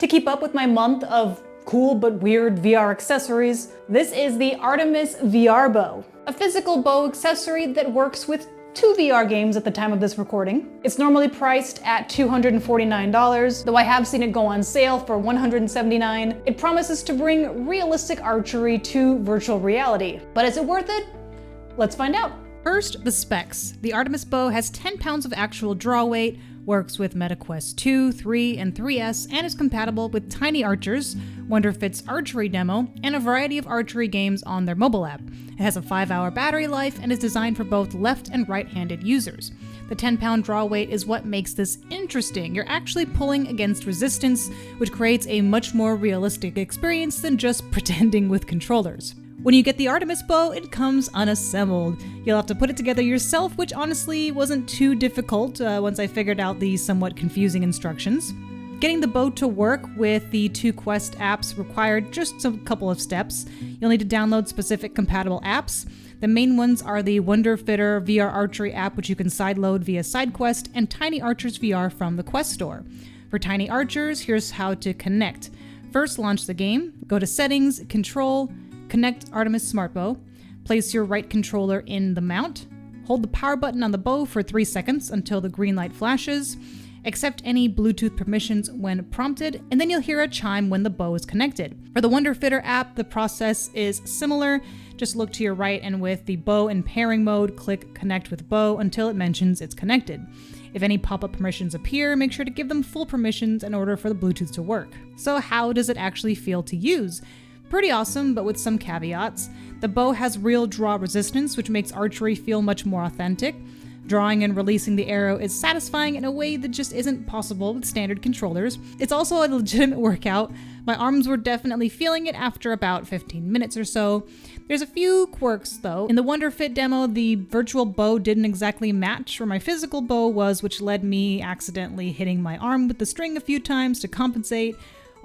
To keep up with my month of cool but weird VR accessories, this is the Artemis VR Bow, a physical bow accessory that works with 2 VR games at the time of this recording. It's normally priced at $249, though I have seen it go on sale for $179. It promises to bring realistic archery to virtual reality. But is it worth it? Let's find out. First, the specs. The Artemis bow has 10 pounds of actual draw weight, works with MetaQuest 2, 3, and 3S, and is compatible with Tiny Archers, Wonderfit's archery demo, and a variety of archery games on their mobile app. It has a 5-hour battery life and is designed for both left and right-handed users. The 10-pound draw weight is what makes this interesting. You're actually pulling against resistance, which creates a much more realistic experience than just pretending with controllers. When you get the Artemis bow, it comes unassembled. You'll have to put it together yourself, which honestly wasn't too difficult once I figured out the somewhat confusing instructions. Getting the bow to work with the 2 Quest apps required just a couple of steps. You'll need to download specific compatible apps. The main ones are the Wonderfitter VR Archery app, which you can sideload via SideQuest, and Tiny Archers VR from the Quest Store. For Tiny Archers, here's how to connect. First, launch the game, go to Settings, Control, connect Artemis Smart Bow, place your right controller in the mount, hold the power button on the bow for 3 seconds until the green light flashes, accept any Bluetooth permissions when prompted, and then you'll hear a chime when the bow is connected. For the Wonderfitter app, the process is similar. Just look to your right and with the bow in pairing mode, click Connect with Bow until it mentions it's connected. If any pop-up permissions appear, make sure to give them full permissions in order for the Bluetooth to work. So how does it actually feel to use? Pretty awesome, but with some caveats. The bow has real draw resistance, which makes archery feel much more authentic. Drawing and releasing the arrow is satisfying in a way that just isn't possible with standard controllers. It's also a legitimate workout. My arms were definitely feeling it after about 15 minutes or so. There's a few quirks though. In the Wonderfit demo, the virtual bow didn't exactly match where my physical bow was, which led me accidentally hitting my arm with the string a few times to compensate.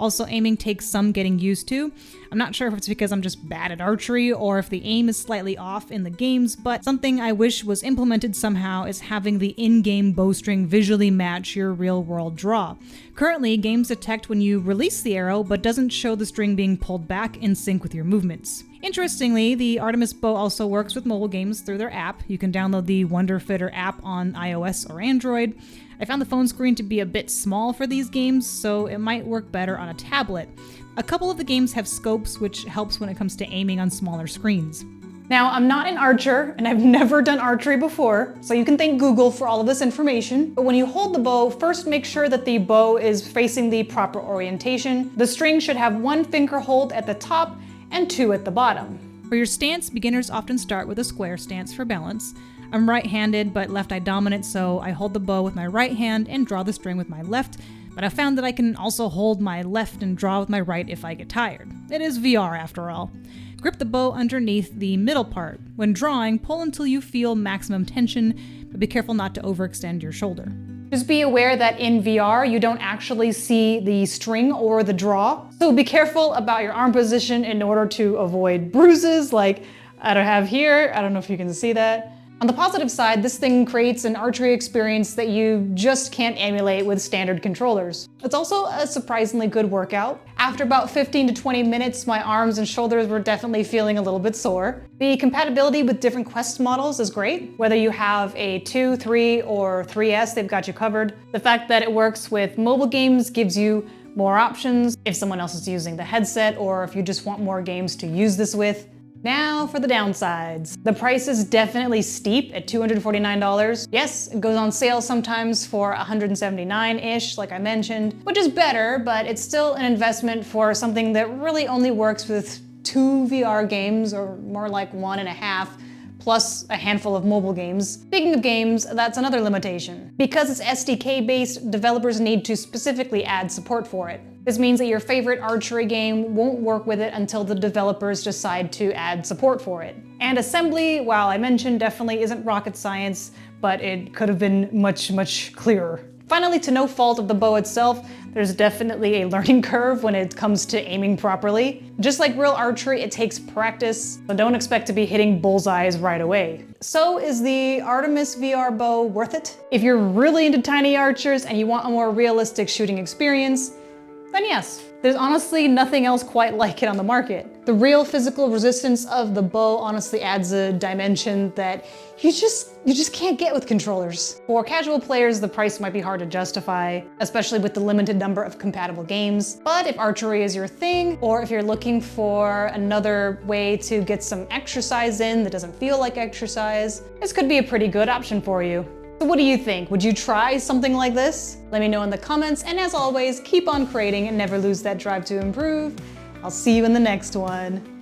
Also, aiming takes some getting used to. I'm not sure if it's because I'm just bad at archery or if the aim is slightly off in the games, but something I wish was implemented somehow is having the in-game bowstring visually match your real-world draw. Currently, games detect when you release the arrow, but doesn't show the string being pulled back in sync with your movements. Interestingly, the Artemis bow also works with mobile games through their app. You can download the Wonderfitter app on iOS or Android. I found the phone screen to be a bit small for these games, so it might work better on a tablet. A couple of the games have scopes, which helps when it comes to aiming on smaller screens. Now, I'm not an archer, and I've never done archery before, so you can thank Google for all of this information. But when you hold the bow, first make sure that the bow is facing the proper orientation. The string should have 1 finger hold at the top and 2 at the bottom. For your stance, beginners often start with a square stance for balance. I'm right-handed but left-eye dominant, so I hold the bow with my right hand and draw the string with my left, but I found that I can also hold my left and draw with my right if I get tired. It is VR after all. Grip the bow underneath the middle part. When drawing, pull until you feel maximum tension, but be careful not to overextend your shoulder. Just be aware that in VR, you don't actually see the string or the draw, so be careful about your arm position in order to avoid bruises like I have here. I don't know if you can see that. On the positive side, this thing creates an archery experience that you just can't emulate with standard controllers. It's also a surprisingly good workout. After about 15 to 20 minutes, my arms and shoulders were definitely feeling a little bit sore. The compatibility with different Quest models is great. Whether you have a 2, 3, or 3S, they've got you covered. The fact that it works with mobile games gives you more options if someone else is using the headset or if you just want more games to use this with. Now for the downsides. The price is definitely steep at $249. Yes, it goes on sale sometimes for $179-ish, like I mentioned, which is better, but it's still an investment for something that really only works with 2 VR games, or more like 1.5, plus a handful of mobile games. Speaking of games, that's another limitation. Because it's SDK-based, developers need to specifically add support for it. This means that your favorite archery game won't work with it until the developers decide to add support for it. And assembly, while I mentioned, definitely isn't rocket science, but it could have been much, much clearer. Finally, to no fault of the bow itself, there's definitely a learning curve when it comes to aiming properly. Just like real archery, it takes practice, so don't expect to be hitting bullseyes right away. So is the Artemis VR bow worth it? If you're really into tiny archers and you want a more realistic shooting experience, then yes. There's honestly nothing else quite like it on the market. The real physical resistance of the bow honestly adds a dimension that you just can't get with controllers. For casual players, the price might be hard to justify, especially with the limited number of compatible games. But if archery is your thing, or if you're looking for another way to get some exercise in that doesn't feel like exercise, this could be a pretty good option for you. So what do you think? Would you try something like this? Let me know in the comments, and as always, keep on creating and never lose that drive to improve. I'll see you in the next one.